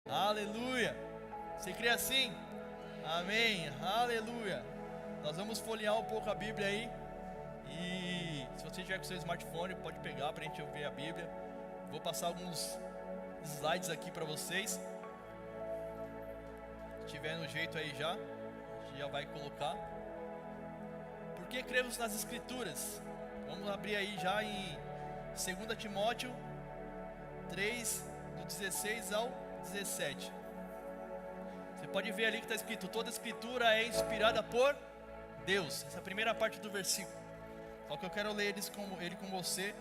Aleluia. Você crê assim? Amém. Aleluia. Nós vamos folhear um pouco a Bíblia aí. E se você tiver com seu smartphone, pode pegar para a gente ver a Bíblia. Vou passar alguns slides aqui para vocês. Se tiver no jeito aí já, a gente já vai colocar. Por que cremos nas Escrituras? Vamos abrir aí já em 2 Timóteo 3, do 16 ao 17. Você pode ver ali que está escrito: toda escritura é inspirada por Deus. Essa é a primeira parte do versículo. Só que eu quero ler ele com você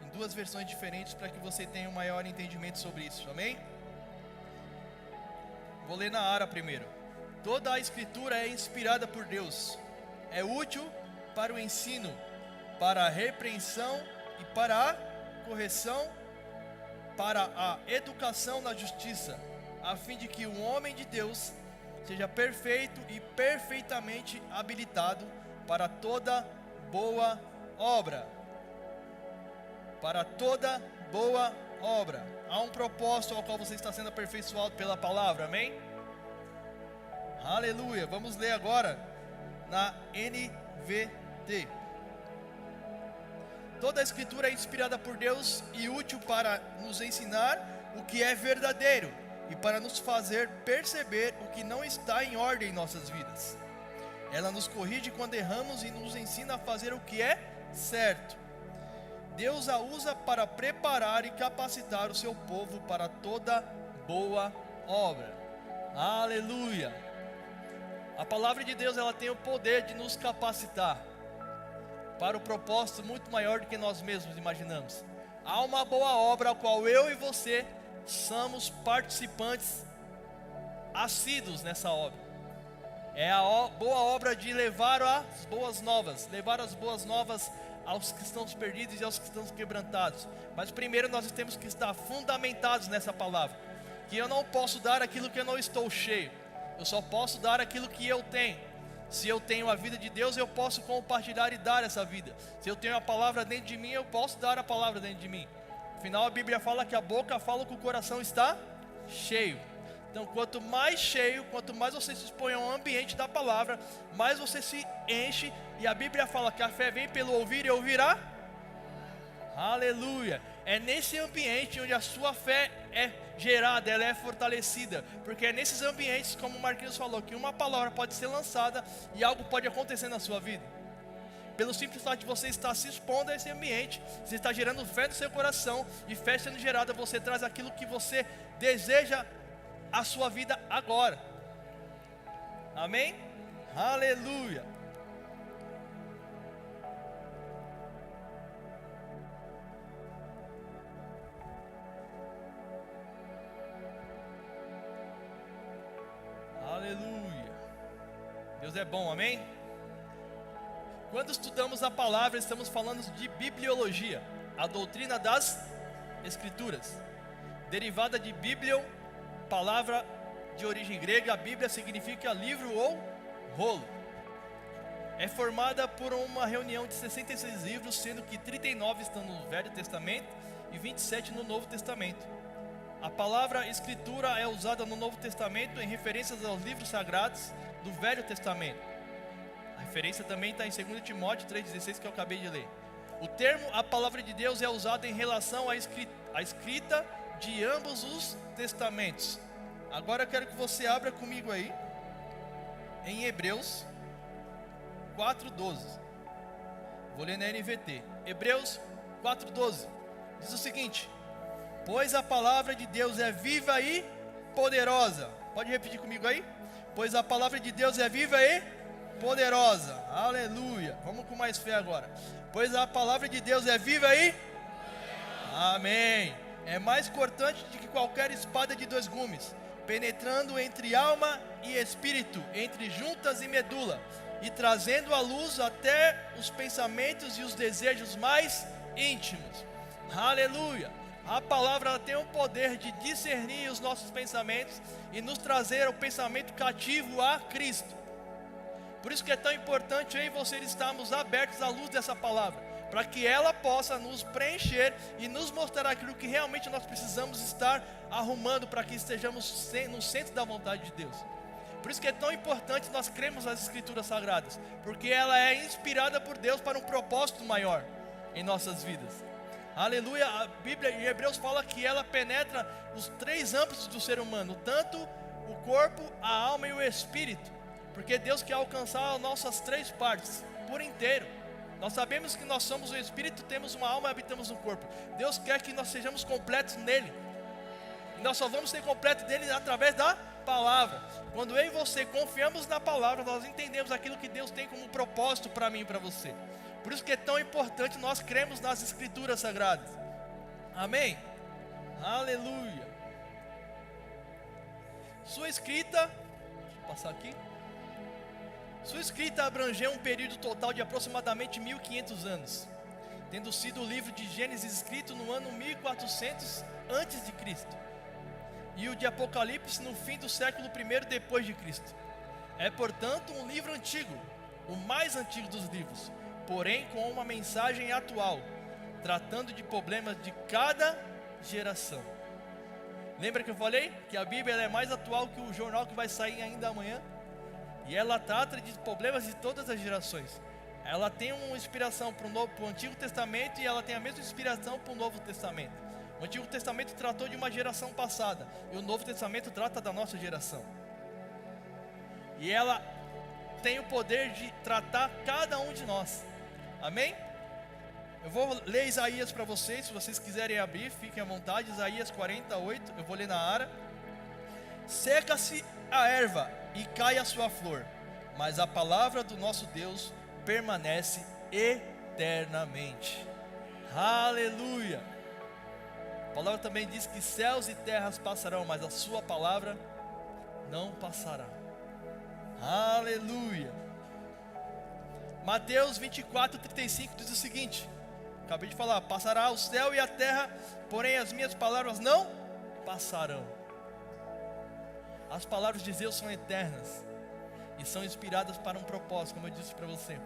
em duas versões diferentes para que você tenha um maior entendimento sobre isso, amém? Vou ler na Ara primeiro. Toda a escritura é inspirada por Deus, é útil para o ensino, para a repreensão e para a correção, para a educação na justiça, a fim de que o homem de Deus seja perfeito e perfeitamente habilitado para toda boa obra. Para toda boa obra. Há um propósito ao qual você está sendo aperfeiçoado pela palavra, amém? Aleluia. Vamos ler agora na NVT. Toda a escritura é inspirada por Deus e útil para nos ensinar o que é verdadeiro e para nos fazer perceber o que não está em ordem em nossas vidas. Ela nos corrige quando erramos e nos ensina a fazer o que é certo. Deus a usa para preparar e capacitar o seu povo para toda boa obra. Aleluia! A palavra de Deus, ela tem o poder de nos capacitar para o propósito muito maior do que nós mesmos imaginamos. Há uma boa obra a qual eu e você somos participantes assíduos nessa obra. É a boa obra de levar as boas novas aos que estão perdidos e aos que estão quebrantados. Mas primeiro nós temos que estar fundamentados nessa palavra, que eu não posso dar aquilo que eu não estou cheio, eu só posso dar aquilo que eu tenho. Se eu tenho a vida de Deus, eu posso compartilhar e dar essa vida. Se eu tenho a palavra dentro de mim, eu posso dar a palavra dentro de mim. Afinal, a Bíblia fala que a boca fala que o coração está cheio. Então, quanto mais cheio, quanto mais você se expõe ao ambiente da palavra, mais você se enche. E a Bíblia fala que a fé vem pelo ouvir e ouvirá. Aleluia. É nesse ambiente onde a sua fé é gerada, ela é fortalecida. Porque é nesses ambientes, como o Marquinhos falou, que uma palavra pode ser lançada e algo pode acontecer na sua vida. Pelo simples fato de você estar se expondo a esse ambiente, você está gerando fé no seu coração. E fé sendo gerada, você traz aquilo que você deseja a sua vida agora. Amém? Aleluia. Aleluia. Deus é bom, amém? Quando estudamos a palavra, estamos falando de bibliologia, a doutrina das escrituras, derivada de biblion, palavra de origem grega. A Bíblia significa livro ou rolo. É formada por uma reunião de 66 livros, sendo que 39 estão no Velho Testamento e 27 no Novo Testamento. A palavra escritura é usada no Novo Testamento em referências aos livros sagrados do Velho Testamento. A referência também está em 2 Timóteo 3,16, que eu acabei de ler. O termo a palavra de Deus é usado em relação à escrita de ambos os testamentos. Agora eu quero que você abra comigo aí em Hebreus 4:12. Vou ler na NVT. Hebreus 4:12 diz o seguinte: pois a palavra de Deus é viva e poderosa. Pode repetir comigo aí? Pois a palavra de Deus é viva e poderosa. Aleluia. Vamos com mais fé agora. Pois a palavra de Deus é viva e amém. É mais cortante do que qualquer espada de 2 gumes, penetrando entre alma e espírito, entre juntas e medula, e trazendo à luz até os pensamentos e os desejos mais íntimos. Aleluia. A palavra tem o poder de discernir os nossos pensamentos e nos trazer o pensamento cativo a Cristo. Por isso que é tão importante eu e você estarmos abertos à luz dessa palavra, para que ela possa nos preencher e nos mostrar aquilo que realmente nós precisamos estar arrumando para que estejamos no centro da vontade de Deus. Por isso que é tão importante nós cremos nas Escrituras Sagradas, porque ela é inspirada por Deus para um propósito maior em nossas vidas. Aleluia, a Bíblia em Hebreus fala que ela penetra os 3 âmbitos do ser humano, tanto o corpo, a alma e o espírito, porque Deus quer alcançar as nossas 3 partes por inteiro. Nós sabemos que nós somos o espírito, temos uma alma e habitamos no corpo. Deus quer que nós sejamos completos nele, e nós só vamos ser completos nele através da palavra. Quando eu e você confiamos na palavra, nós entendemos aquilo que Deus tem como propósito para mim e para você. Por isso que é tão importante nós cremos nas Escrituras Sagradas. Amém? Aleluia. Sua escrita, deixa eu passar aqui. Sua escrita abrangeu um período total de aproximadamente 1500 anos, tendo sido o livro de Gênesis escrito no ano 1400 a.C. e o de Apocalipse no fim do século I depois de Cristo. É, portanto, um livro antigo, o mais antigo dos livros, porém com uma mensagem atual, tratando de problemas de cada geração. Lembra que eu falei que a Bíblia é mais atual que o jornal que vai sair ainda amanhã? E ela trata de problemas de todas as gerações. Ela tem uma inspiração para o Antigo Testamento e ela tem a mesma inspiração para o Novo Testamento. O Antigo Testamento tratou de uma geração passada e o Novo Testamento trata da nossa geração. E ela tem o poder de tratar cada um de nós. Amém? Eu vou ler Isaías para vocês, se vocês quiserem abrir, fiquem à vontade. Isaías 48, eu vou ler na Ara. Seca-se a erva e cai a sua flor, mas a palavra do nosso Deus permanece eternamente. Aleluia. A palavra também diz que céus e terras passarão, mas a sua palavra não passará. Aleluia. Mateus 24:35 diz o seguinte, acabei de falar: passará o céu e a terra, porém as minhas palavras não passarão. As palavras de Deus são eternas e são inspiradas para um propósito, como eu disse para você.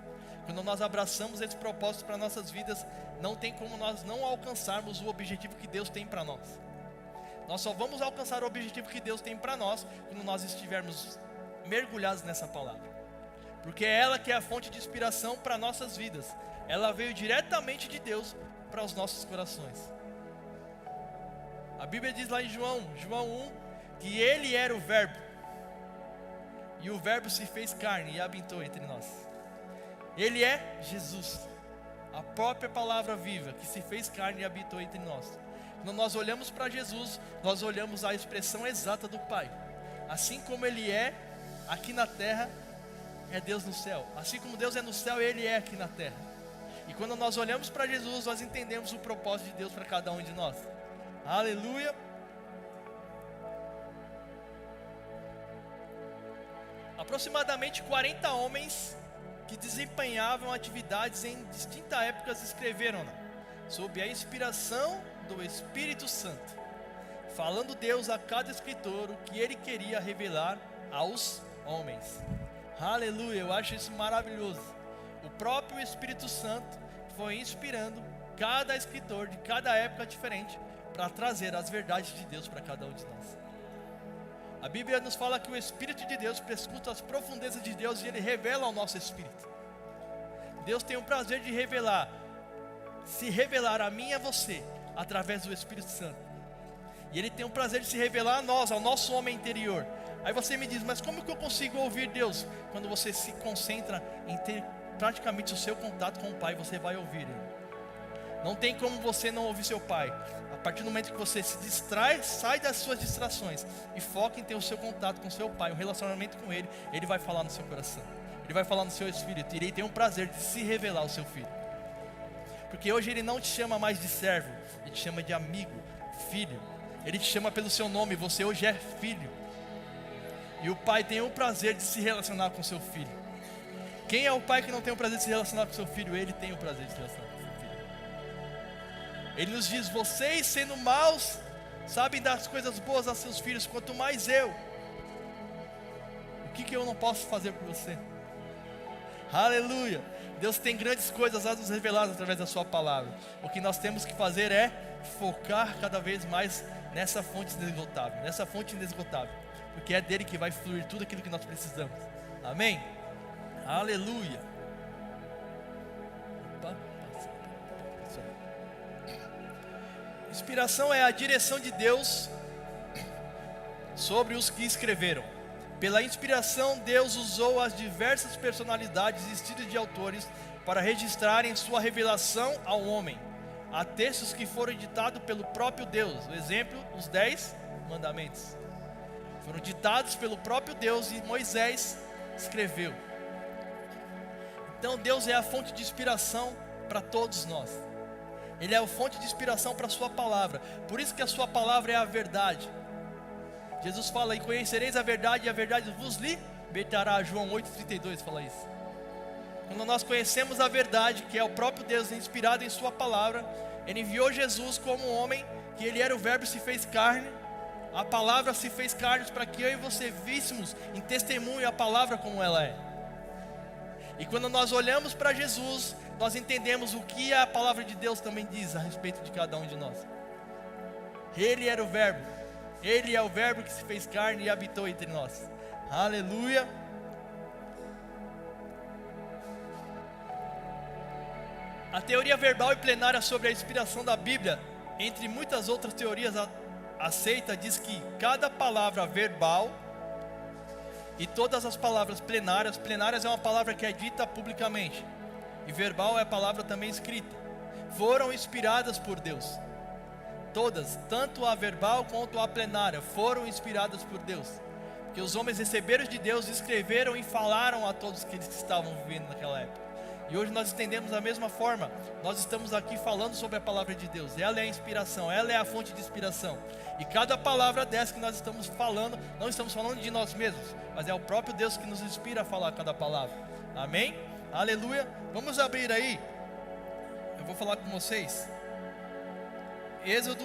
Quando nós abraçamos esse propósito para nossas vidas, não tem como nós não alcançarmos o objetivo que Deus tem para nós. Nós só vamos alcançar o objetivo que Deus tem para nós quando nós estivermos mergulhados nessa palavra, porque é ela que é a fonte de inspiração para nossas vidas. Ela veio diretamente de Deus para os nossos corações. A Bíblia diz lá em João 1, que Ele era o Verbo, e o Verbo se fez carne e habitou entre nós. Ele é Jesus, a própria palavra viva que se fez carne e habitou entre nós. Quando nós olhamos para Jesus, nós olhamos a expressão exata do Pai. Assim como Ele é aqui na terra, é Deus no céu. Assim como Deus é no céu, Ele é aqui na terra. E quando nós olhamos para Jesus, nós entendemos o propósito de Deus para cada um de nós. Aleluia. Aproximadamente 40 homens que desempenhavam atividades em distintas épocas escreveram-na, sob a inspiração do Espírito Santo, falando Deus a cada escritor o que ele queria revelar aos homens. Aleluia, eu acho isso maravilhoso. O próprio Espírito Santo foi inspirando cada escritor de cada época diferente para trazer as verdades de Deus para cada um de nós. A Bíblia nos fala que o Espírito de Deus prescuta as profundezas de Deus e Ele revela ao nosso espírito. Deus tem o prazer de se revelar a mim e a você, através do Espírito Santo. E Ele tem o prazer de se revelar a nós, ao nosso homem interior. Aí você me diz, mas como que eu consigo ouvir Deus? Quando você se concentra em ter praticamente o seu contato com o Pai, você vai ouvir Ele. Não tem como você não ouvir seu Pai. A partir do momento que você se distrai, sai das suas distrações e foca em ter o seu contato com seu Pai, um relacionamento com Ele, Ele vai falar no seu coração, Ele vai falar no seu espírito, e Ele tem um prazer de se revelar ao seu filho. Porque hoje Ele não te chama mais de servo, Ele te chama de amigo, filho. Ele te chama pelo seu nome, você hoje é filho. E o Pai tem o prazer de se relacionar com seu filho. Quem é o pai que não tem o prazer de se relacionar com seu filho? Ele tem o prazer de se relacionar com seu filho. Ele nos diz, vocês sendo maus, sabem dar as coisas boas a seus filhos, quanto mais eu. O que eu não posso fazer por você? Aleluia. Deus tem grandes coisas a nos revelar através da sua palavra. O que nós temos que fazer é focar cada vez mais nessa fonte inesgotável, porque é dele que vai fluir tudo aquilo que nós precisamos. Amém? Aleluia. Inspiração é a direção de Deus sobre os que escreveram. Pela inspiração, Deus usou as diversas personalidades e estilos de autores para registrarem sua revelação ao homem. Há textos que foram ditados pelo próprio Deus. O exemplo, os 10 mandamentos. Foram ditados pelo próprio Deus e Moisés escreveu. Então Deus é a fonte de inspiração para todos nós. Ele é a fonte de inspiração para a sua palavra. Por isso que a sua palavra é a verdade. Jesus fala: e conhecereis a verdade, e a verdade vos libertará. João 8,32 fala isso. Quando nós conhecemos a verdade, que é o próprio Deus inspirado em sua palavra, Ele enviou Jesus como um homem, que Ele era o verbo, se fez carne. A palavra se fez carne para que eu e você víssemos em testemunho a palavra como ela é. E quando nós olhamos para Jesus, nós entendemos o que a palavra de Deus também diz a respeito de cada um de nós. Ele era o verbo. Ele é o verbo que se fez carne e habitou entre nós. Aleluia. A teoria verbal e plenária sobre a inspiração da Bíblia, entre muitas outras teorias aceita, diz que cada palavra verbal e todas as palavras plenárias é uma palavra que é dita publicamente, e verbal é a palavra também escrita, foram inspiradas por Deus. Todas, tanto a verbal quanto a plenária, foram inspiradas por Deus, porque os homens receberam de Deus, escreveram e falaram a todos aqueles que estavam vivendo naquela época. E hoje nós entendemos da mesma forma. Nós estamos aqui falando sobre a palavra de Deus. Ela é a inspiração, ela é a fonte de inspiração. E cada palavra dessa que nós estamos falando, não estamos falando de nós mesmos, mas é o próprio Deus que nos inspira a falar cada palavra. Amém? Aleluia. Vamos abrir aí. Eu vou falar com vocês. Êxodo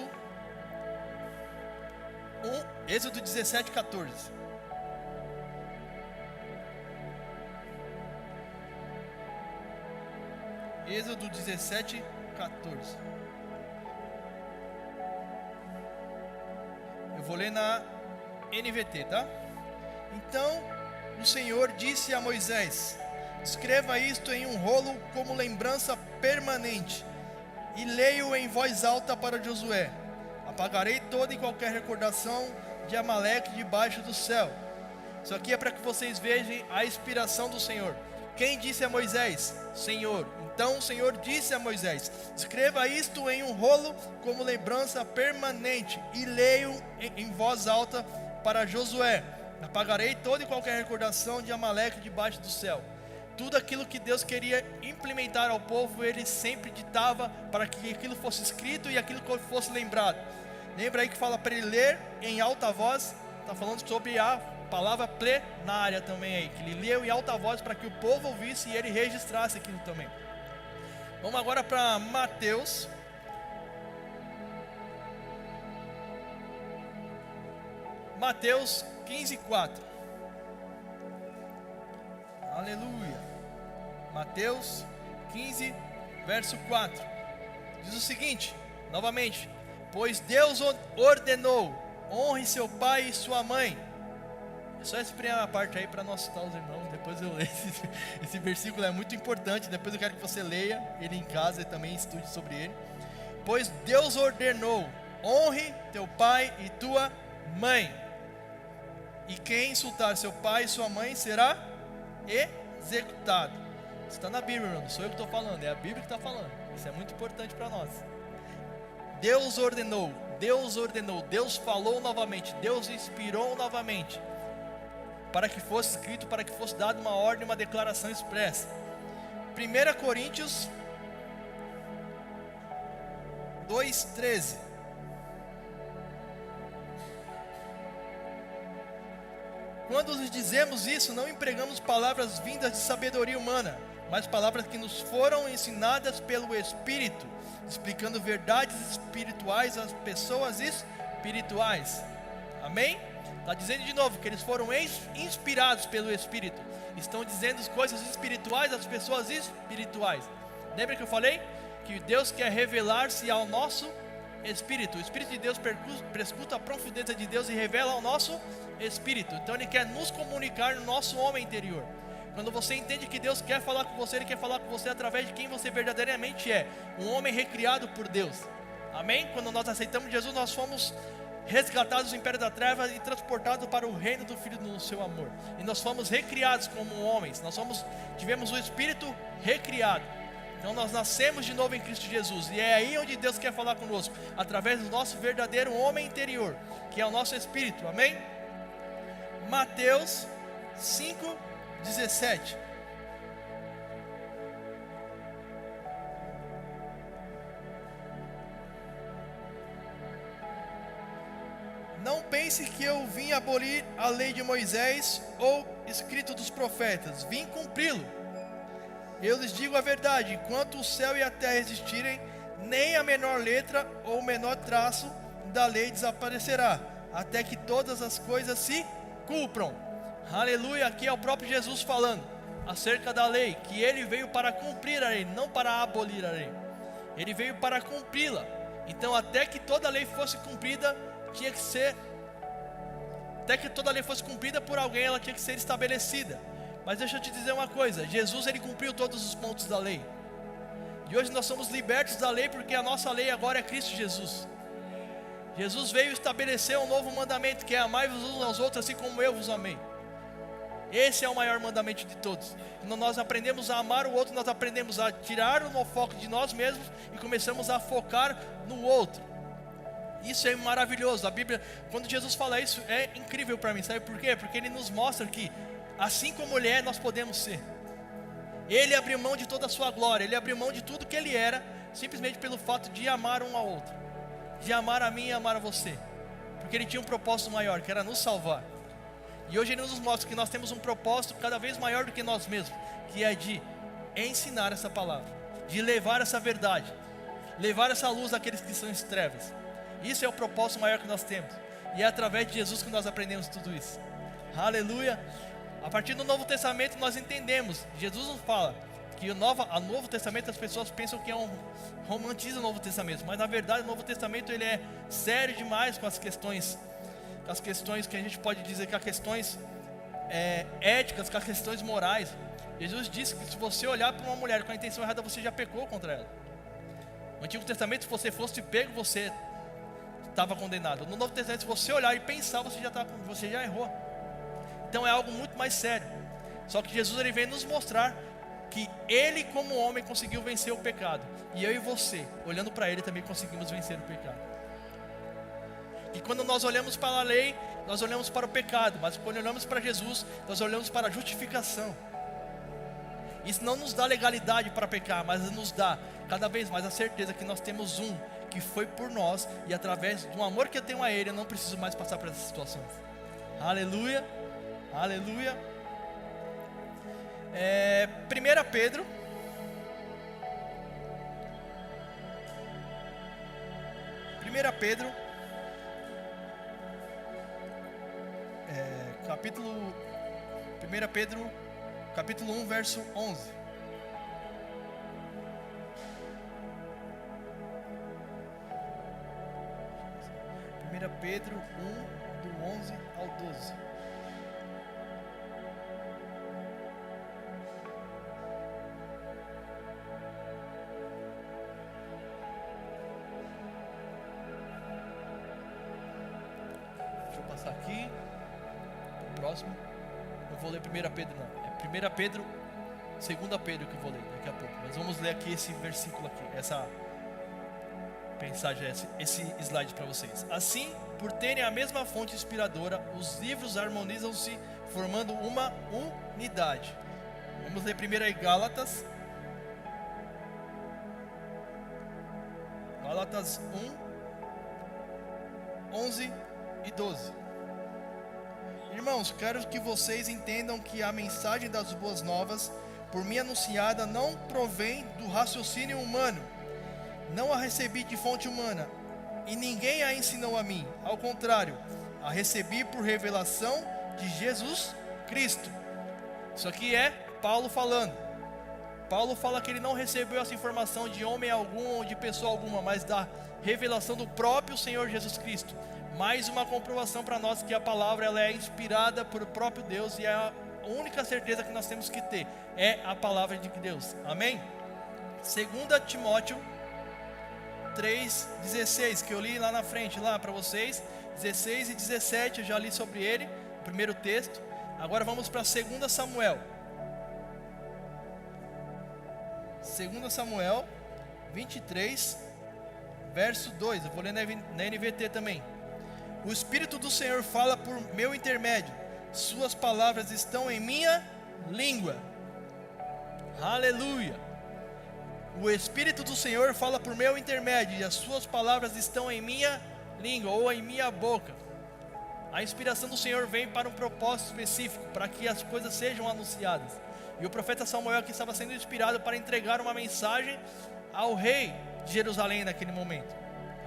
17:14. Êxodo 17:14. Eu vou ler na NVT, tá? Então o Senhor disse a Moisés: escreva isto em um rolo como lembrança permanente, e leia-o em voz alta para Josué. Apagarei toda e qualquer recordação de Amaleque debaixo do céu. Isso aqui é para que vocês vejam a inspiração do Senhor. Quem disse a Moisés? Senhor. Então o Senhor disse a Moisés: escreva isto em um rolo como lembrança permanente, e leia-o em voz alta para Josué. Apagarei toda e qualquer recordação de Amaleque debaixo do céu. Tudo aquilo que Deus queria implementar ao povo, Ele sempre ditava para que aquilo fosse escrito e aquilo fosse lembrado. Lembra aí que fala para ele ler em alta voz? Está falando sobre a palavra plenária também aí, que ele leu em alta voz para que o povo ouvisse e ele registrasse aquilo também. Vamos agora para Mateus. Mateus 15:4. Aleluia. Mateus 15, verso 4. Diz o seguinte, novamente: pois Deus ordenou, honre seu pai e sua mãe. É só essa primeira parte aí para nós citar os irmãos. Depois eu leio. Esse versículo é muito importante. Depois eu quero que você leia ele em casa e também estude sobre ele. Pois Deus ordenou, honre teu pai e tua mãe. E quem insultar seu pai e sua mãe será executado. Isso está na Bíblia, irmão. Não sou eu que estou falando, é a Bíblia que está falando. Isso é muito importante para nós. Deus ordenou, Deus falou novamente, Deus inspirou novamente, para que fosse escrito, para que fosse dada uma ordem, uma declaração expressa. 1 Coríntios 2:13. Quando lhes dizemos isso, não empregamos palavras vindas de sabedoria humana, mas palavras que nos foram ensinadas pelo Espírito, explicando verdades espirituais às pessoas espirituais. Amém? Está dizendo de novo que eles foram inspirados pelo Espírito. Estão dizendo coisas espirituais às pessoas espirituais. Lembra que eu falei? Que Deus quer revelar-se ao nosso Espírito. O Espírito de Deus prescuta a profundeza de Deus e revela ao nosso Espírito. Então Ele quer nos comunicar no nosso homem interior. Quando você entende que Deus quer falar com você, Ele quer falar com você através de quem você verdadeiramente é. Um homem recriado por Deus. Amém? Quando nós aceitamos Jesus, nós fomos resgatados do império da treva e transportados para o reino do Filho do seu amor. E nós fomos recriados como homens. Tivemos o Espírito recriado. Então nós nascemos de novo em Cristo Jesus. E é aí onde Deus quer falar conosco, através do nosso verdadeiro homem interior, que é o nosso Espírito. Amém? Mateus 5:17. Não pense que eu vim abolir a lei de Moisés ou escrito dos profetas. Vim cumpri-lo. Eu lhes digo a verdade: enquanto o céu e a terra existirem, nem a menor letra ou o menor traço da lei desaparecerá, até que todas as coisas se cumpram. Aleluia, aqui é o próprio Jesus falando acerca da lei, que Ele veio para cumprir a lei, não para abolir a lei. Ele veio para cumpri-la. Então até que toda a lei fosse cumprida, até que toda a lei fosse cumprida por alguém, ela tinha que ser estabelecida. Mas deixa eu te dizer uma coisa: Jesus, Ele cumpriu todos os pontos da lei. E hoje nós somos libertos da lei, porque a nossa lei agora é Cristo Jesus. Jesus veio estabelecer um novo mandamento, que é amai-vos uns aos outros assim como eu vos amei. Esse é o maior mandamento de todos. Quando nós aprendemos a amar o outro, nós aprendemos a tirar o foco de nós mesmos e começamos a focar no outro. Isso é maravilhoso. A Bíblia, quando Jesus fala isso, é incrível para mim. Sabe por quê? Porque Ele nos mostra que assim como Ele é, nós podemos ser. Ele abriu mão de toda a sua glória. Ele abriu mão de tudo que Ele era, simplesmente pelo fato de amar um ao outro, de amar a mim e amar a você, porque Ele tinha um propósito maior, que era nos salvar. E hoje Ele nos mostra que nós temos um propósito cada vez maior do que nós mesmos, que é de ensinar essa palavra, de levar essa verdade, levar essa luz àqueles que estão em trevas. Isso é o propósito maior que nós temos. E é através de Jesus que nós aprendemos tudo isso. Aleluia. A partir do Novo Testamento nós entendemos. Jesus nos fala que o Novo Testamento, as pessoas pensam que é um romantismo o Novo Testamento. Mas na verdade o Novo Testamento ele é sério demais com as questões que a gente pode dizer que as questões éticas, com as questões morais. Jesus disse que se você olhar para uma mulher com a intenção errada, você já pecou contra ela. No Antigo Testamento, se você fosse pego, você estava condenado. No Novo Testamento, se você olhar e pensar, você já errou. Então é algo muito mais sério. Só que Jesus ele vem nos mostrar que Ele como homem conseguiu vencer o pecado. E eu e você, olhando para Ele, também conseguimos vencer o pecado. E quando nós olhamos para a lei, nós olhamos para o pecado. Mas quando olhamos para Jesus, nós olhamos para a justificação. Isso não nos dá legalidade para pecar, mas nos dá cada vez mais a certeza que nós temos um que foi por nós, e através do amor que eu tenho a Ele, eu não preciso mais passar por essas situações. Aleluia, aleluia. 1 Pedro capítulo 1, verso 11. Pedro 1, do 11 ao 12. Deixa eu passar aqui. O próximo. Eu vou ler 1 Pedro não. É 1 Pedro, 2 Pedro que eu vou ler daqui a pouco. Mas vamos ler aqui esse versículo aqui. Essa mensagem, esse slide para vocês. Assim, por terem a mesma fonte inspiradora, os livros harmonizam-se, formando uma unidade. Vamos ler primeiro aí Gálatas 1, 11 e 12. Irmãos, quero que vocês entendam que a mensagem das boas novas, por mim anunciada, não provém do raciocínio humano. Não a recebi de fonte humana, e ninguém a ensinou a mim. Ao contrário, a recebi por revelação de Jesus Cristo. Isso aqui é Paulo falando. Paulo fala que ele não recebeu essa informação de homem algum ou de pessoa alguma, mas da revelação do próprio Senhor Jesus Cristo. Mais uma comprovação para nós que a palavra ela é inspirada por o próprio Deus, e a única certeza que nós temos que ter é a palavra de Deus. Amém? 2 Timóteo 3,16, que eu li lá na frente, lá para vocês. 16 e 17 eu já li sobre ele, o primeiro texto. Agora vamos para 2 Samuel. 2 Samuel 23, verso 2. Eu vou ler na NVT também. O Espírito do Senhor fala por meu intermédio, suas palavras estão em minha língua. Aleluia. O Espírito do Senhor fala por meu intermédio, e as suas palavras estão em minha língua, ou em minha boca. A inspiração do Senhor vem para um propósito específico, para que as coisas sejam anunciadas. E o profeta Samuel aqui estava sendo inspirado para entregar uma mensagem ao rei de Jerusalém naquele momento.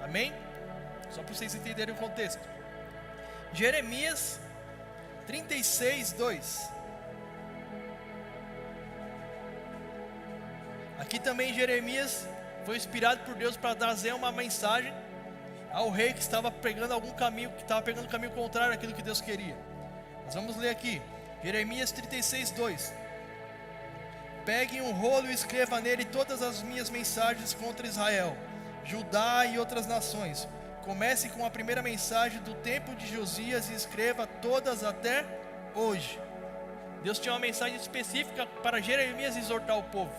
Amém? Só para vocês entenderem o contexto. Jeremias 36, 2. Aqui também Jeremias foi inspirado por Deus para trazer uma mensagem ao rei que estava pegando algum caminho, que estava pegando um caminho contrário àquilo que Deus queria. Nós vamos ler aqui, Jeremias 36, 2. Pegue um rolo e escreva nele todas as minhas mensagens contra Israel, Judá e outras nações. Comece com a primeira mensagem do tempo de Josias e escreva todas até hoje. Deus tinha uma mensagem específica para Jeremias exortar o povo,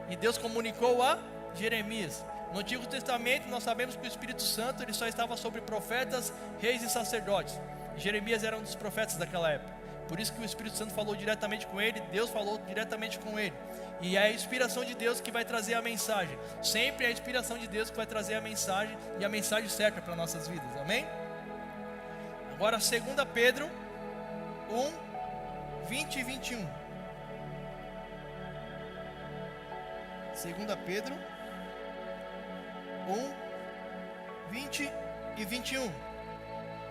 e Deus comunicou a Jeremias. No Antigo Testamento nós sabemos que o Espírito Santo ele só estava sobre profetas, reis e sacerdotes. Jeremias era um dos profetas daquela época. Por isso que o Espírito Santo falou diretamente com ele, Deus falou diretamente com ele. E é a inspiração de Deus que vai trazer a mensagem. Sempre é a inspiração de Deus que vai trazer a mensagem, e a mensagem certa para nossas vidas. Amém? Agora 2 Pedro 1, 20 e 21. 2 Pedro 1, 20 e 21.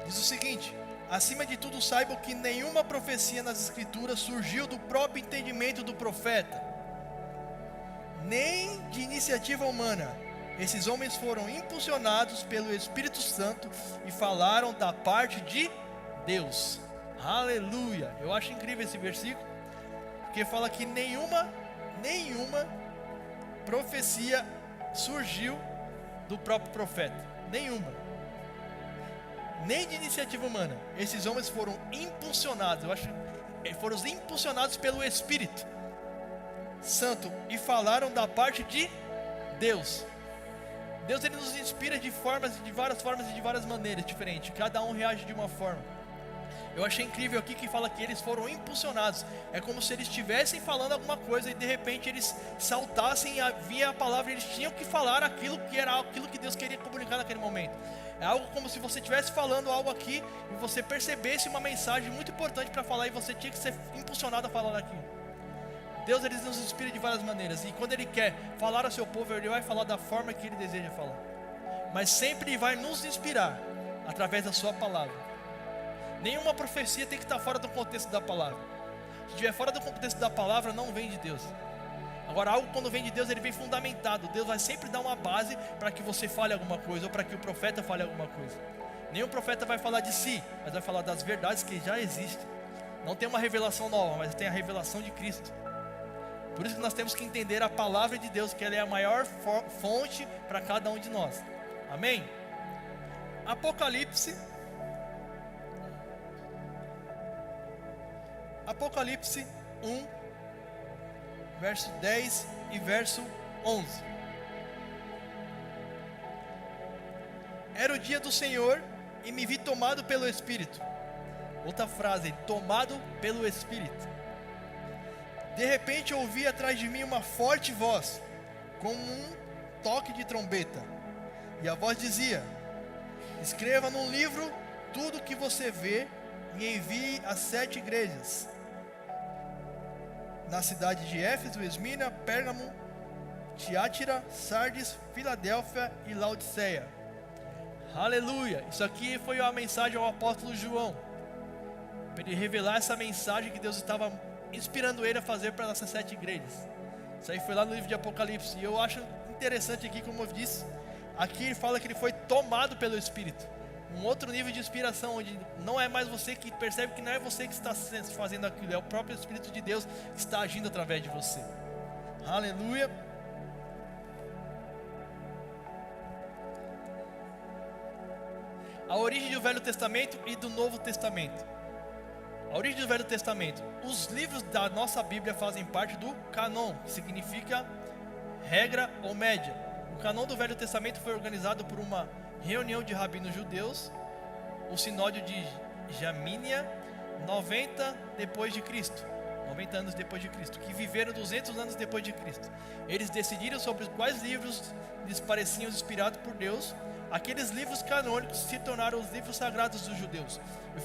Diz o seguinte: acima de tudo saibam que nenhuma profecia nas Escrituras surgiu do próprio entendimento do profeta, nem de iniciativa humana. Esses homens foram impulsionados pelo Espírito Santo e falaram da parte de Deus. Aleluia! Eu acho incrível esse versículo, porque fala que nenhuma profecia surgiu do próprio profeta. Nenhuma. Nem de iniciativa humana. Esses homens foram impulsionados, foram impulsionados pelo Espírito Santo e falaram da parte de Deus. Deus ele nos inspira de várias formas e de várias maneiras diferentes. Cada um reage de uma forma. Eu achei incrível aqui que fala que eles foram impulsionados. É como se eles estivessem falando alguma coisa e de repente eles saltassem e vinha a palavra, eles tinham que falar aquilo que Deus queria comunicar naquele momento. É algo como se você estivesse falando algo aqui e você percebesse uma mensagem muito importante para falar, e você tinha que ser impulsionado a falar aquilo. Deus ele nos inspira de várias maneiras, e quando ele quer falar ao seu povo, ele vai falar da forma que ele deseja falar. Mas sempre ele vai nos inspirar através da sua palavra. Nenhuma profecia tem que estar fora do contexto da palavra. Se estiver fora do contexto da palavra, não vem de Deus. Agora, algo quando vem de Deus, ele vem fundamentado. Deus vai sempre dar uma base para que você fale alguma coisa, ou para que o profeta fale alguma coisa. Nenhum profeta vai falar de si, mas vai falar das verdades que já existem. Não tem uma revelação nova, mas tem a revelação de Cristo. Por isso que nós temos que entender a palavra de Deus, que ela é a maior fonte para cada um de nós. Amém? Apocalipse 1, verso 10 e verso 11. Era o dia do Senhor e me vi tomado pelo Espírito. Outra frase, tomado pelo Espírito. De repente ouvi atrás de mim uma forte voz, como um toque de trombeta. E a voz dizia: escreva num livro tudo o que você vê e envie às 7 igrejas. Na cidade de Éfeso, Esmirna, Pérgamo, Tiátira, Sardes, Filadélfia e Laodiceia. Aleluia. Isso aqui foi a mensagem ao apóstolo João, para ele revelar essa mensagem que Deus estava inspirando ele a fazer para essas 7 igrejas. Isso aí foi lá no livro de Apocalipse. E eu acho interessante aqui, como eu disse, aqui ele fala que ele foi tomado pelo Espírito. Um outro nível de inspiração, onde não é mais você que percebe que não é você que está fazendo aquilo, é o próprio Espírito de Deus que está agindo através de você. Aleluia. A origem do Velho Testamento e do Novo Testamento. A origem do Velho Testamento. Os livros da nossa Bíblia fazem parte do canon, que significa regra ou média. O canon do Velho Testamento foi organizado por uma reunião de rabinos judeus, o Sinódio de Jamínia, 90 depois de Cristo, 90 anos depois de Cristo, que viveram 200 anos depois de Cristo. Eles decidiram sobre quais livros lhes pareciam inspirados por Deus. Aqueles livros canônicos se tornaram os livros sagrados dos judeus e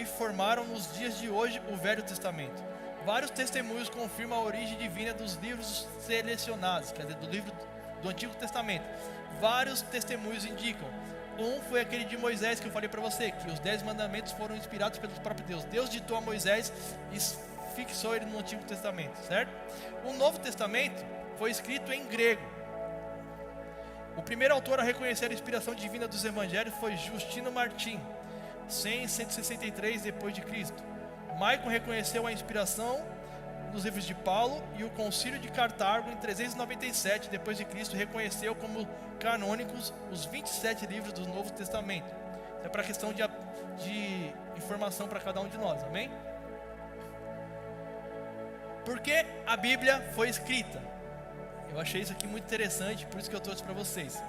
formaram nos dias de hoje o Velho Testamento. Vários testemunhos confirmam a origem divina dos livros selecionados, quer dizer, do livro do Antigo Testamento. Vários testemunhos indicam. Um foi aquele de Moisés que eu falei para você, que os 10 mandamentos foram inspirados pelo próprio Deus. Deus ditou a Moisés e fixou ele no Antigo Testamento, certo? O Novo Testamento foi escrito em grego. O primeiro autor a reconhecer a inspiração divina dos evangelhos foi Justino Martim, 163 depois de Cristo. Maicon reconheceu a inspiração nos livros de Paulo, e o Concílio de Cartago em 397 depois de Cristo reconheceu como canônicos os 27 livros do Novo Testamento. Isso é para questão de informação para cada um de nós, amém? Por que a Bíblia foi escrita? Eu achei isso aqui muito interessante, por isso que eu trouxe para vocês.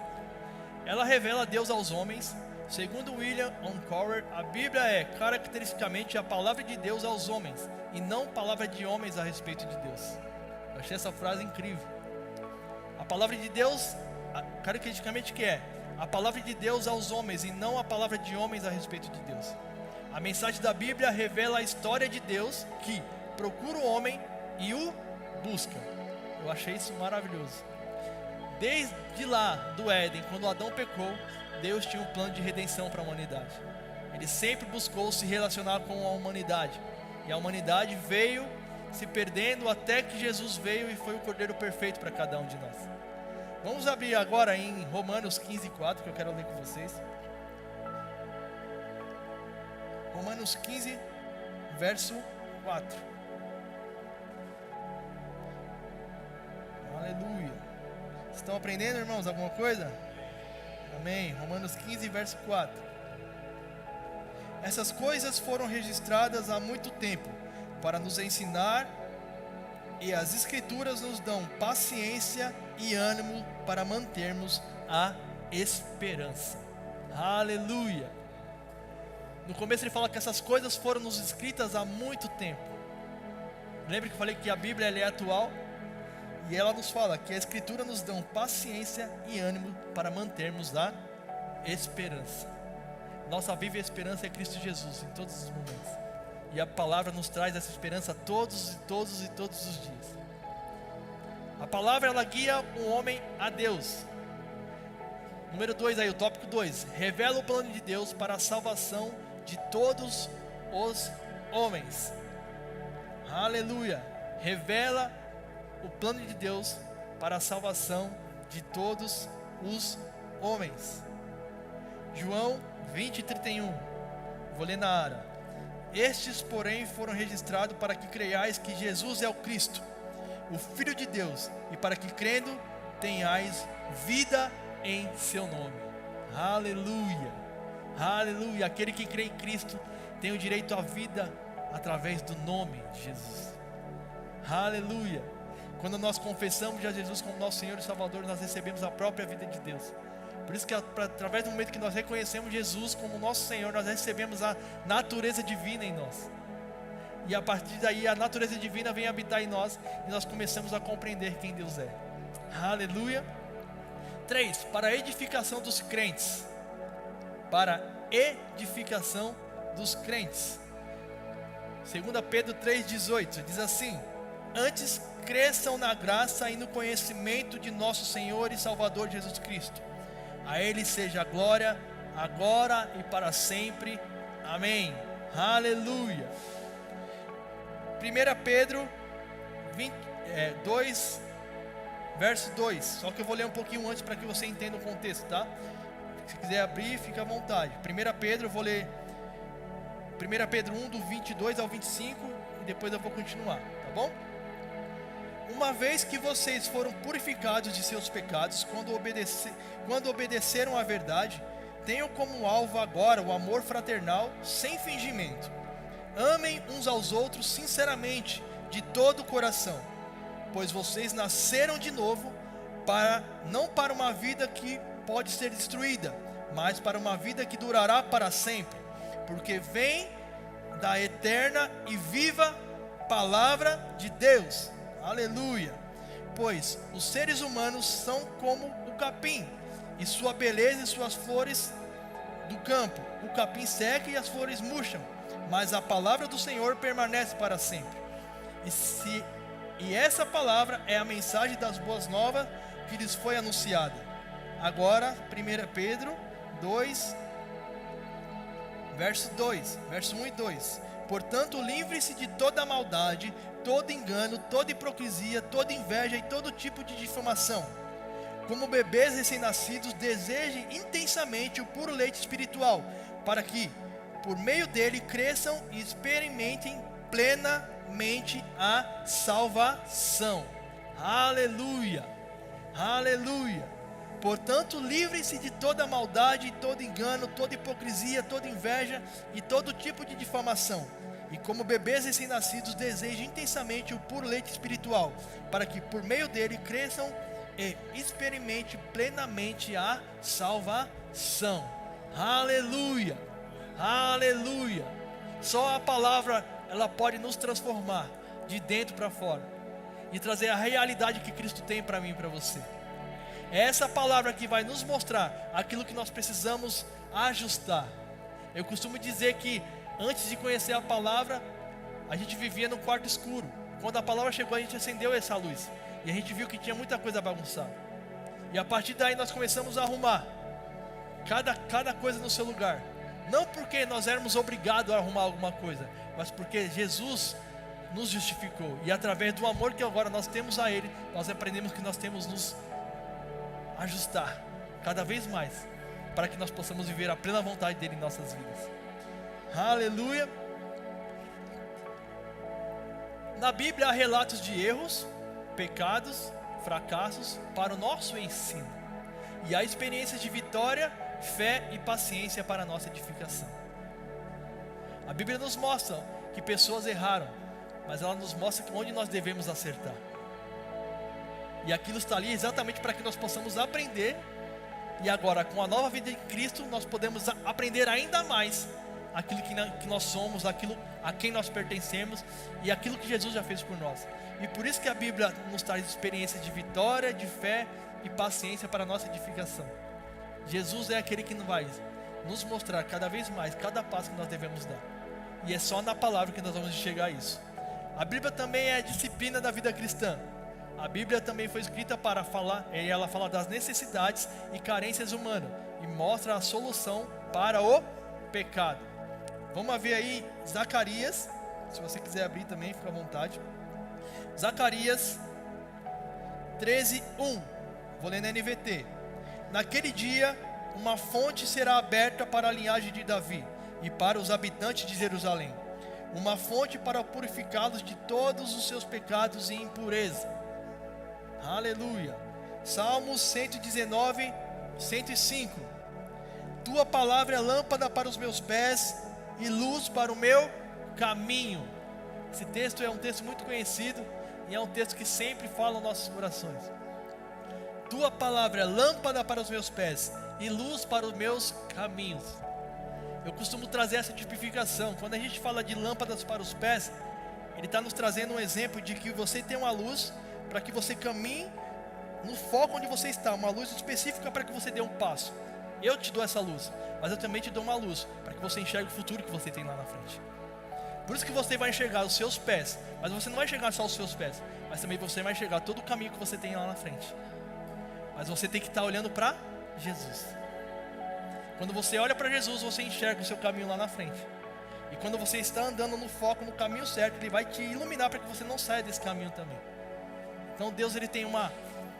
Ela revela Deus aos homens. Segundo William Oncorer, a Bíblia é caracteristicamente a palavra de Deus aos homens, e não palavra de homens a respeito de Deus. Eu achei essa frase incrível. A palavra de Deus, caracteristicamente, que é a palavra de Deus aos homens, e não a palavra de homens a respeito de Deus. A mensagem da Bíblia revela a história de Deus, que procura o homem e o busca. Eu achei isso maravilhoso. Desde lá do Éden, quando Adão pecou, Deus tinha um plano de redenção para a humanidade. Ele sempre buscou se relacionar com a humanidade. E a humanidade veio se perdendo até que Jesus veio e foi o Cordeiro perfeito para cada um de nós. Vamos abrir agora em Romanos 15:4, que eu quero ler com vocês. Romanos 15, verso 4. Aleluia. Estão aprendendo, irmãos, alguma coisa? Amém. Romanos 15, verso 4. Essas coisas foram registradas há muito tempo para nos ensinar, e as Escrituras nos dão paciência e ânimo para mantermos a esperança. Aleluia. No começo ele fala que essas coisas foram nos escritas há muito tempo. Lembra que eu falei que a Bíblia ela é atual? E ela nos fala que a Escritura nos dá paciência e ânimo para mantermos a esperança. Nossa viva esperança é Cristo Jesus em todos os momentos. E a palavra nos traz essa esperança todos os dias. A palavra ela guia o homem a Deus. Número 2 aí, o tópico 2. Revela o plano de Deus para a salvação de todos os homens. Aleluia. Revela o plano de Deus para a salvação de todos os homens. João 20:31. Vou ler na Ara. Estes, porém, foram registrados para que creiais que Jesus é o Cristo, o Filho de Deus, e para que crendo tenhais vida em seu nome. Aleluia. Aleluia. Aquele que crê em Cristo tem o direito à vida através do nome de Jesus. Aleluia. Quando nós confessamos a Jesus como nosso Senhor e Salvador, nós recebemos a própria vida de Deus. Por isso que através do momento que nós reconhecemos Jesus como nosso Senhor, nós recebemos a natureza divina em nós. E a partir daí a natureza divina vem habitar em nós, e nós começamos a compreender quem Deus é. Aleluia. 3. Para a edificação dos crentes. Para edificação dos crentes. 2 Pedro 3,18 diz assim: antes cresçam na graça e no conhecimento de nosso Senhor e Salvador Jesus Cristo. A Ele seja a glória, agora e para sempre. Amém. Aleluia. 1 Pedro 2, verso 2. Só que eu vou ler um pouquinho antes para que você entenda o contexto, tá? Se quiser abrir, fica à vontade. 1 Pedro, eu vou ler 1 Pedro 1, do 22 ao 25, e depois eu vou continuar, tá bom? Uma vez que vocês foram purificados de seus pecados quando obedeceram à verdade, tenham como alvo agora o amor fraternal sem fingimento. Amem uns aos outros sinceramente, de todo o coração, pois vocês nasceram de novo, não para uma vida que pode ser destruída, mas para uma vida que durará para sempre, porque vem da eterna e viva palavra de Deus. Aleluia. Pois os seres humanos são como o capim, e sua beleza e suas flores do campo. O capim seca e as flores murcham, mas a palavra do Senhor permanece para sempre. E essa palavra é a mensagem das boas novas que lhes foi anunciada. Agora, 1 Pedro 2, verso 1 e 2. Portanto, livre-se de toda maldade, todo engano, toda hipocrisia, toda inveja e todo tipo de difamação. Como bebês recém-nascidos, desejem intensamente o puro leite espiritual, para que, por meio dele, cresçam e experimentem plenamente a salvação. Aleluia, aleluia. Portanto, livrem-se de toda maldade, todo engano, toda hipocrisia, toda inveja e todo tipo de difamação. E como bebês recém-nascidos, desejem intensamente o puro leite espiritual, para que por meio dele cresçam e experimente plenamente a salvação. Aleluia, aleluia. Só a palavra, ela pode nos transformar de dentro para fora e trazer a realidade que Cristo tem para mim e para você. É essa palavra que vai nos mostrar aquilo que nós precisamos ajustar. Eu costumo dizer que antes de conhecer a palavra, a gente vivia num quarto escuro. Quando a palavra chegou, a gente acendeu essa luz e a gente viu que tinha muita coisa bagunçada. E a partir daí nós começamos a arrumar cada coisa no seu lugar. Não porque nós éramos obrigados a arrumar alguma coisa, mas porque Jesus nos justificou. E através do amor que agora nós temos a Ele, nós aprendemos que nós temos nos ajustar cada vez mais, para que nós possamos viver a plena vontade dele em nossas vidas. Aleluia. Na Bíblia há relatos de erros, pecados, fracassos para o nosso ensino, e há experiências de vitória, fé e paciência para a nossa edificação. A Bíblia nos mostra que pessoas erraram, mas ela nos mostra onde nós devemos acertar. E aquilo está ali exatamente para que nós possamos aprender. E agora, com a nova vida em Cristo, nós podemos aprender ainda mais aquilo que nós somos, aquilo a quem nós pertencemos e aquilo que Jesus já fez por nós. E por isso que a Bíblia nos traz experiências de vitória, de fé e paciência para a nossa edificação. Jesus é aquele que vai nos mostrar cada vez mais cada passo que nós devemos dar. E é só na palavra que nós vamos chegar a isso. A Bíblia também é a disciplina da vida cristã. A Bíblia também foi escrita para falar, e ela fala das necessidades e carências humanas e mostra a solução para o pecado. Vamos ver aí Zacarias, se você quiser abrir também, fica à vontade. Zacarias 13:1. Vou ler na NVT. Naquele dia, uma fonte será aberta para a linhagem de Davi e para os habitantes de Jerusalém, uma fonte para purificá-los de todos os seus pecados e impureza. Aleluia. Salmos 119, 105. Tua palavra é lâmpada para os meus pés e luz para o meu caminho. Esse texto é um texto muito conhecido e é um texto que sempre fala nos nossos corações. Tua palavra é lâmpada para os meus pés e luz para os meus caminhos. Eu costumo trazer essa tipificação. Quando a gente fala de lâmpadas para os pés, ele está nos trazendo um exemplo de que você tem uma luz para que você caminhe no foco onde você está, uma luz específica para que você dê um passo. Eu te dou essa luz, mas eu também te dou uma luz para que você enxergue o futuro que você tem lá na frente. Por isso que você vai enxergar os seus pés, mas você não vai enxergar só os seus pés, mas também você vai enxergar todo o caminho que você tem lá na frente. Mas você tem que estar olhando para Jesus. Quando você olha para Jesus, você enxerga o seu caminho lá na frente. E quando você está andando no foco, no caminho certo, Ele vai te iluminar para que você não saia desse caminho também. Então Deus, Ele tem uma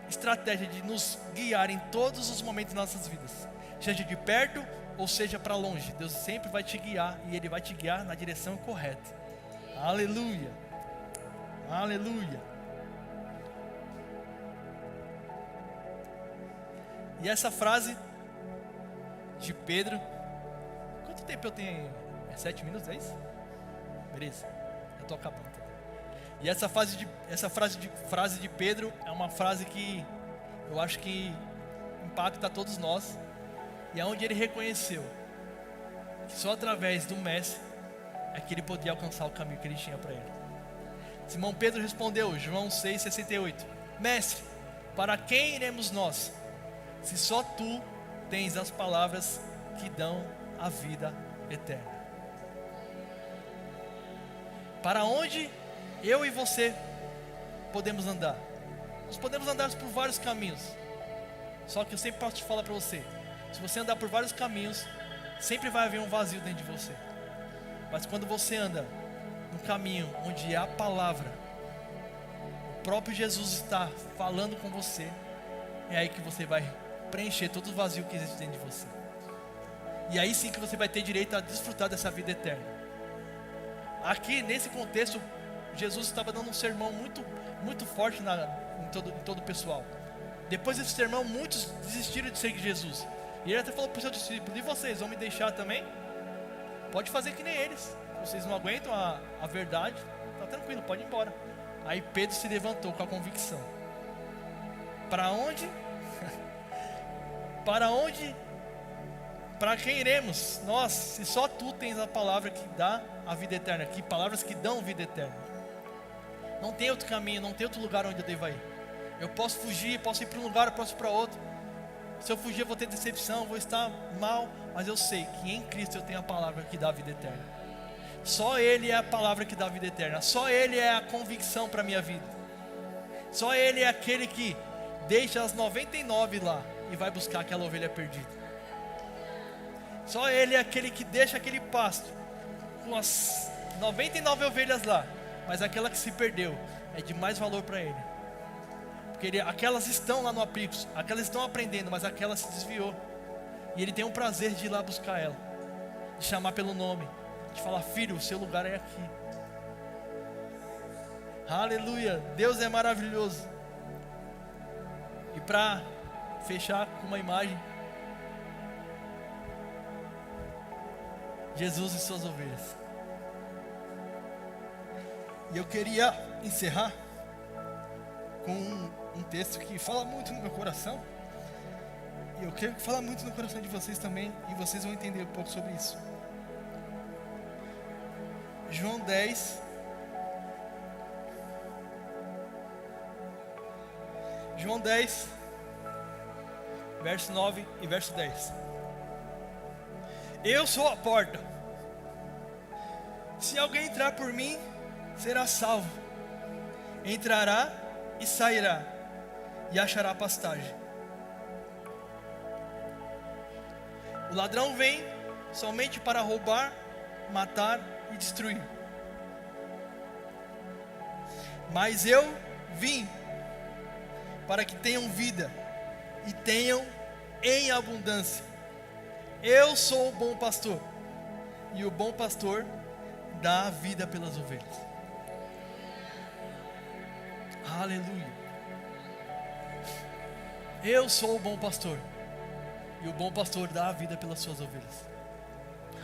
estratégia de nos guiar em todos os momentos de nossas vidas, seja de perto ou seja para longe. Deus sempre vai te guiar e Ele vai te guiar na direção correta. Aleluia, aleluia. E essa frase de Pedro, quanto tempo eu tenho? 7 minutos, é isso? Beleza, eu estou acabando. E essa frase de Pedro é uma frase que eu acho que impacta todos nós. E é onde ele reconheceu que só através do Mestre é que ele podia alcançar o caminho que ele tinha para ele. Simão Pedro respondeu, João 6,68: Mestre, para quem iremos nós, se só tu tens as palavras que dão a vida eterna? Para onde eu e você podemos andar? Nós podemos andar por vários caminhos. Só que eu sempre posso te falar para você, se você andar por vários caminhos, sempre vai haver um vazio dentro de você. Mas quando você anda no caminho onde a palavra, o próprio Jesus está falando com você, é aí que você vai preencher todo o vazio que existe dentro de você. E aí sim que você vai ter direito a desfrutar dessa vida eterna. Aqui nesse contexto, Jesus estava dando um sermão muito forte em todo o pessoal. Depois desse sermão, muitos desistiram de seguir Jesus. E ele até falou para os seus discípulos: e vocês vão me deixar também? Pode fazer que nem eles. Se vocês não aguentam a verdade, tá tranquilo, pode ir embora. Aí Pedro se levantou com a convicção: para onde? Para onde? Para quem iremos? Nós, se só tu tens a palavra que dá a vida eterna, que palavras que dão vida eterna. Não tem outro caminho, não tem outro lugar onde eu devo ir. Eu posso fugir, posso ir para um lugar, eu posso ir para outro. Se eu fugir eu vou ter decepção, vou estar mal. Mas eu sei que em Cristo eu tenho a palavra que dá a vida eterna. Só Ele é a palavra que dá a vida eterna. Só Ele é a convicção para a minha vida. Só Ele é aquele que deixa as 99 lá e vai buscar aquela ovelha perdida. Só Ele é aquele que deixa aquele pasto com as 99 ovelhas lá, mas aquela que se perdeu é de mais valor para Ele. Porque aquelas estão lá no aprisco, aquelas estão aprendendo, mas aquela se desviou. E Ele tem um prazer de ir lá buscar ela, de chamar pelo nome, de falar: filho, o seu lugar é aqui. Aleluia, Deus é maravilhoso. E para fechar com uma imagem, Jesus e suas ovelhas. E eu queria encerrar com um texto que fala muito no meu coração. E eu quero falar muito no coração de vocês também, e vocês vão entender um pouco sobre isso. João 10. João 10, verso 9 e verso 10. Eu sou a porta. Se alguém entrar por mim, será salvo. Entrará e sairá, e achará pastagem. O ladrão vem somente para roubar, matar e destruir. Mas eu vim para que tenham vida e tenham em abundância. Eu sou o bom pastor, e o bom pastor dá a vida pelas ovelhas. Aleluia. Eu sou o bom pastor, e o bom pastor dá a vida pelas suas ovelhas.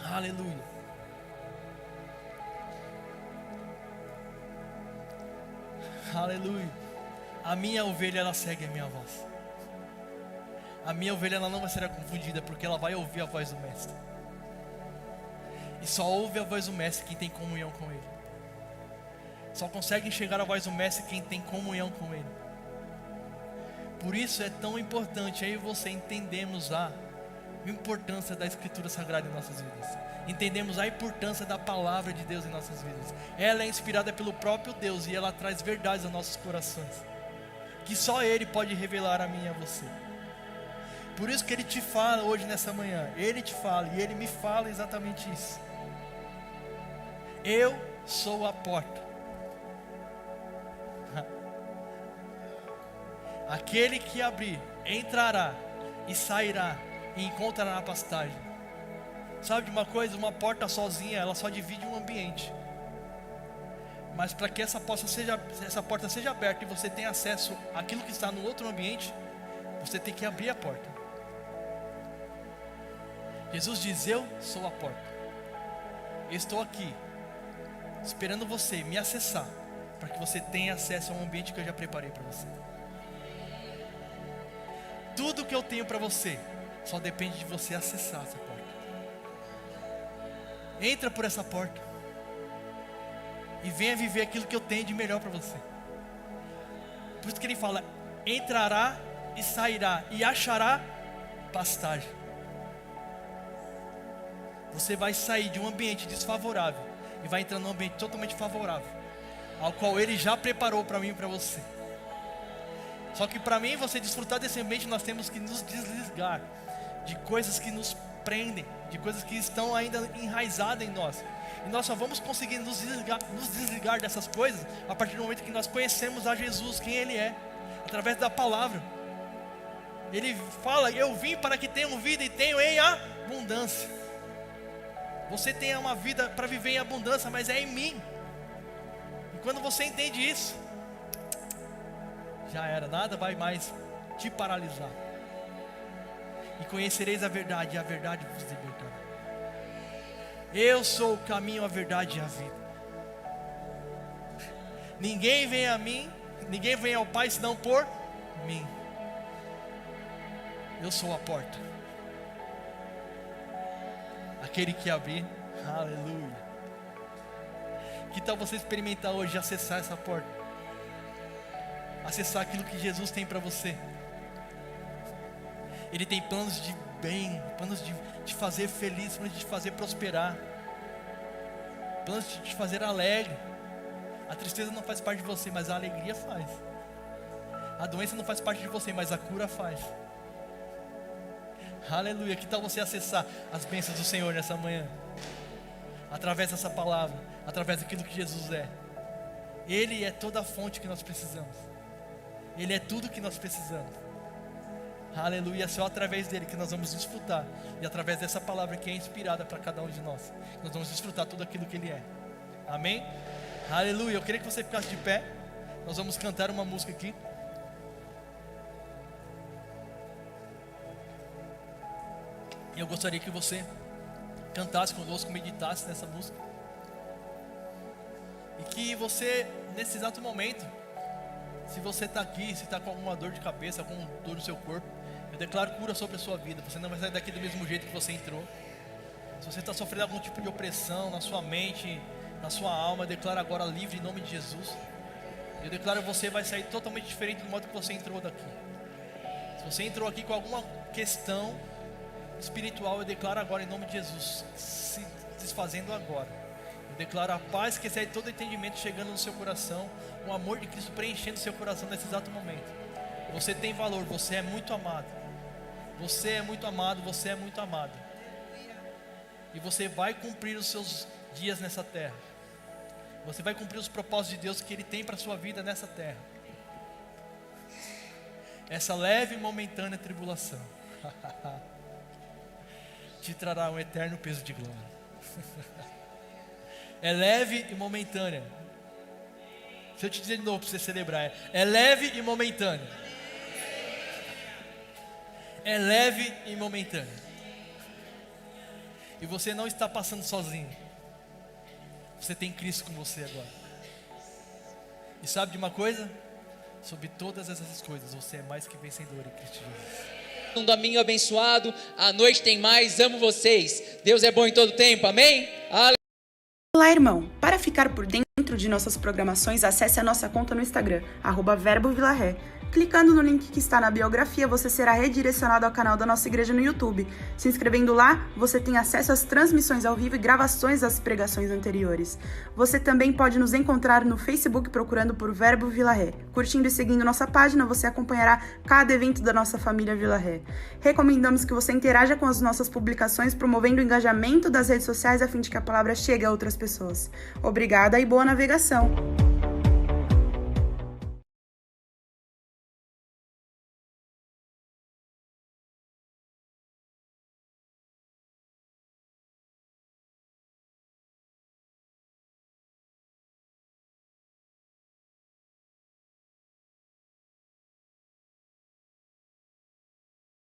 Aleluia. Aleluia. A minha ovelha, ela segue a minha voz. A minha ovelha, ela não vai ser confundida, porque ela vai ouvir a voz do Mestre. E só ouve a voz do Mestre quem tem comunhão com Ele. Só consegue enxergar a voz do Mestre quem tem comunhão com Ele. Por isso é tão importante eu e você entendemos a importância da Escritura Sagrada em nossas vidas. Entendemos a importância da palavra de Deus em nossas vidas. Ela é inspirada pelo próprio Deus e ela traz verdades aos nossos corações, que só Ele pode revelar a mim e a você. Por isso que Ele te fala hoje nessa manhã. Ele te fala e Ele me fala exatamente isso. Eu sou a porta. Aquele que abrir, entrará e sairá e encontrará a pastagem. Sabe de uma coisa? Uma porta sozinha, ela só divide um ambiente. Mas para que essa porta seja aberta e você tenha acesso àquilo que está no outro ambiente, você tem que abrir a porta. Jesus diz: eu sou a porta. Eu estou aqui, esperando você me acessar, para que você tenha acesso a um ambiente que eu já preparei para você. Tudo que eu tenho para você, só depende de você acessar essa porta. Entra por essa porta e venha viver aquilo que eu tenho de melhor para você. Por isso que Ele fala: entrará e sairá e achará pastagem. Você vai sair de um ambiente desfavorável e vai entrar num ambiente totalmente favorável, ao qual Ele já preparou para mim e para você. Só que para mim, você desfrutar desse ambiente, nós temos que nos desligar de coisas que nos prendem, de coisas que estão ainda enraizadas em nós. E nós só vamos conseguir nos desligar dessas coisas a partir do momento que nós conhecemos a Jesus, quem Ele é, através da palavra. Ele fala: eu vim para que tenham vida e tenham em abundância. Você tem uma vida para viver em abundância, mas é em mim. E quando você entende isso, já era, nada vai mais te paralisar. E conhecereis a verdade, e a verdade vos libertará. Eu sou o caminho, a verdade e a vida. Ninguém vem a mim, ninguém vem ao Pai senão por mim. Eu sou a porta. Aquele que abrir, aleluia. Que tal você experimentar hoje acessar essa porta? Acessar aquilo que Jesus tem para você. Ele tem planos de bem, planos de te fazer feliz, planos de te fazer prosperar, planos de te fazer alegre. A tristeza não faz parte de você, mas a alegria faz. A doença não faz parte de você, mas a cura faz. Aleluia. Que tal você acessar as bênçãos do Senhor nessa manhã? Através dessa palavra, através daquilo que Jesus é. Ele é toda a fonte que nós precisamos. Ele é tudo que nós precisamos. Aleluia. É só através dele que nós vamos desfrutar. E através dessa palavra que é inspirada para cada um de nós, nós vamos desfrutar tudo aquilo que ele é. Amém? Aleluia. Eu queria que você ficasse de pé. Nós vamos cantar uma música aqui. E eu gostaria que você cantasse conosco, meditasse nessa música. E que você, nesse exato momento, se você está aqui, se está com alguma dor de cabeça, alguma dor no seu corpo, eu declaro cura sobre a sua vida. Você não vai sair daqui do mesmo jeito que você entrou. Se você está sofrendo algum tipo de opressão na sua mente, na sua alma, eu declaro agora livre em nome de Jesus. Eu declaro que você vai sair totalmente diferente do modo que você entrou daqui. Se você entrou aqui com alguma questão espiritual, eu declaro agora em nome de Jesus, se desfazendo agora. Eu declaro a paz que excede todo entendimento chegando no seu coração, o amor de Cristo preenchendo seu coração nesse exato momento. Você tem valor, você é muito amado. Você é muito amado, você é muito amado. E você vai cumprir os seus dias nessa terra. Você vai cumprir os propósitos de Deus que Ele tem para a sua vida nessa terra. Essa leve e momentânea tribulação te trará um eterno peso de glória. É leve e momentânea. Se eu te dizer de novo para você celebrar, é leve e momentânea. É leve e momentânea. E você não está passando sozinho. Você tem Cristo com você agora. E sabe de uma coisa? Sobre todas essas coisas, você é mais que vencedor em Cristo Jesus. Um domingo abençoado, a noite tem mais, amo vocês. Deus é bom em todo tempo, amém? Olá, irmão. Para ficar por dentro de nossas programações, acesse a nossa conta no Instagram, @verbovilaré. Clicando no link que está na biografia, você será redirecionado ao canal da nossa igreja no YouTube. Se inscrevendo lá, você tem acesso às transmissões ao vivo e gravações das pregações anteriores. Você também pode nos encontrar no Facebook procurando por Verbo Vila Ré. Curtindo e seguindo nossa página, você acompanhará cada evento da nossa família Vila Ré. Recomendamos que você interaja com as nossas publicações, promovendo o engajamento das redes sociais a fim de que a palavra chegue a outras pessoas. Obrigada e boa navegação!